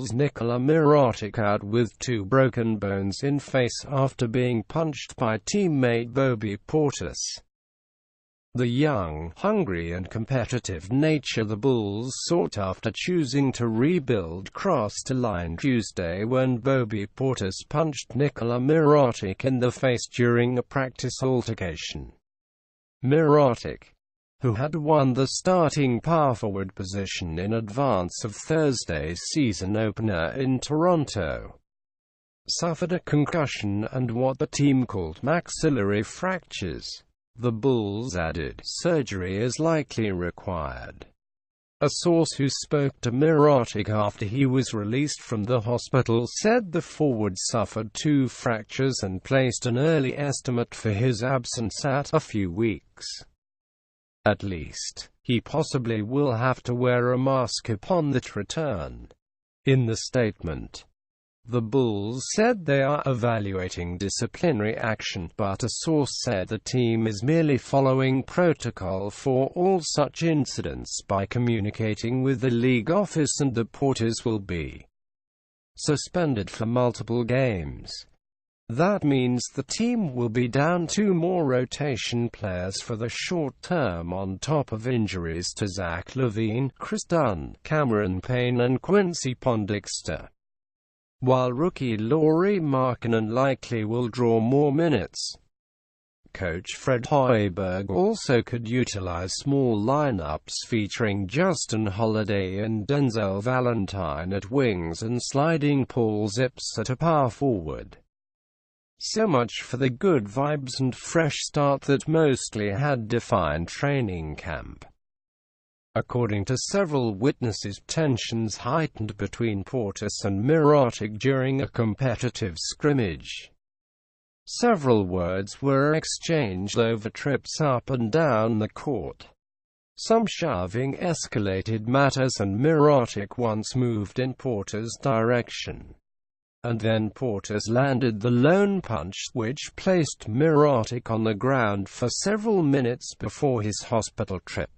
Bulls' Nikola Mirotic out with 2 broken bones in face after being punched by teammate Bobby Portis. The young, hungry and competitive nature the Bulls sought after choosing to rebuild crossed a line Tuesday when Bobby Portis punched Nikola Mirotic in the face during a practice altercation. Mirotic, who had won the starting power forward position in advance of Thursday's season opener in Toronto, suffered a concussion and what the team called maxillary fractures. The Bulls added, surgery is likely required. A source who spoke to Mirotic after he was released from the hospital said the forward suffered 2 fractures and placed an early estimate for his absence at a few weeks. At least, he possibly will have to wear a mask upon that return. In the statement, the Bulls said they are evaluating disciplinary action, but a source said the team is merely following protocol for all such incidents by communicating with the league office and that Portis will be suspended for multiple games. That means the team will be down 2 more rotation players for the short term on top of injuries to Zach LaVine, Chris Dunn, Cameron Payne and Quincy Pondexter, while rookie Lauri Markkanen likely will draw more minutes. Coach Fred Hoiberg also could utilize small lineups featuring Justin Holiday and Denzel Valentine at wings and sliding Paul Zips at a power forward. So much for the good vibes and fresh start that mostly had defined training camp. According to several witnesses, tensions heightened between Portis and Mirotic during a competitive scrimmage. Several words were exchanged over trips up and down the court. Some shoving escalated matters and Mirotic once moved in Portis' direction. And then Portis landed the lone punch, which placed Mirotic on the ground for several minutes before his hospital trip.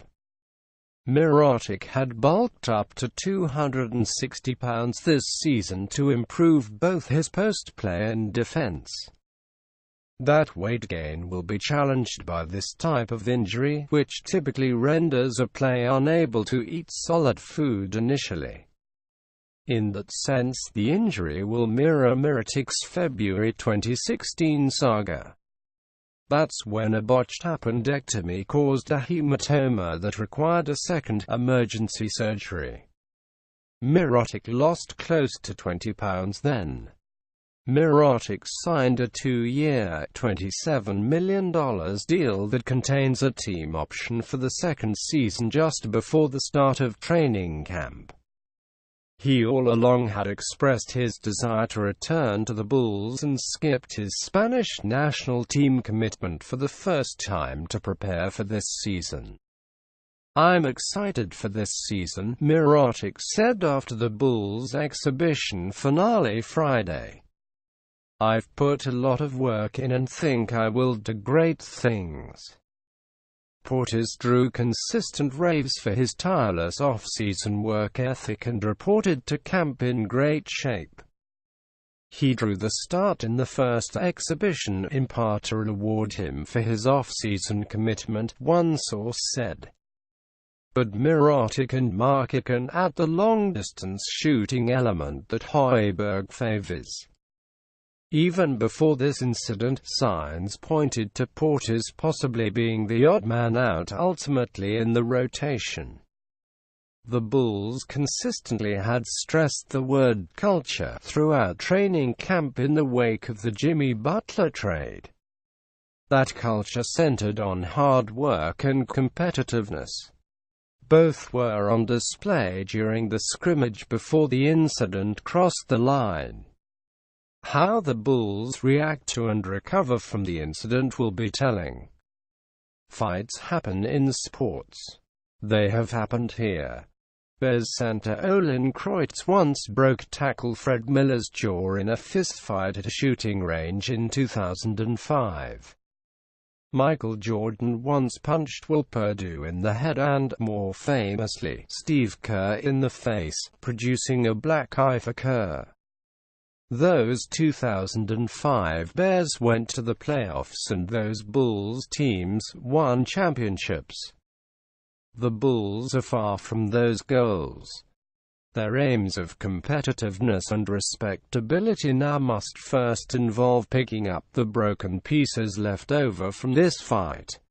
Mirotic had bulked up to 260 pounds this season to improve both his post-play and defense. That weight gain will be challenged by this type of injury, which typically renders a player unable to eat solid food initially. In that sense, the injury will mirror Mirotic's February 2016 saga. That's when a botched appendectomy caused a hematoma that required a second emergency surgery. Mirotic lost close to 20 pounds then. Mirotic signed a 2-year, $27 million deal that contains a team option for the second season just before the start of training camp. He all along had expressed his desire to return to the Bulls and skipped his Spanish national team commitment for the first time to prepare for this season. I'm excited for this season, Mirotic said after the Bulls' exhibition finale Friday. I've put a lot of work in and think I will do great things. Portis drew consistent raves for his tireless off-season work ethic and reported to camp in great shape. He drew the start in the first exhibition in part to reward him for his off-season commitment, one source said. But Mirotic and Markkanen add the long-distance shooting element that Hoiberg favors. Even before this incident, signs pointed to Portis possibly being the odd man out ultimately in the rotation. The Bulls consistently had stressed the word culture throughout training camp in the wake of the Jimmy Butler trade. That culture centered on hard work and competitiveness. Both were on display during the scrimmage before the incident crossed the line. How the Bulls react to and recover from the incident will be telling. Fights happen in sports. They have happened here. Bears center Olin Kreutz once broke tackle Fred Miller's jaw in a fistfight at a shooting range in 2005. Michael Jordan once punched Will Perdue in the head and, more famously, Steve Kerr in the face, producing a black eye for Kerr. Those 2005 Bears went to the playoffs and those Bulls teams won championships. The Bulls are far from those goals. Their aims of competitiveness and respectability now must first involve picking up the broken pieces left over from this fight.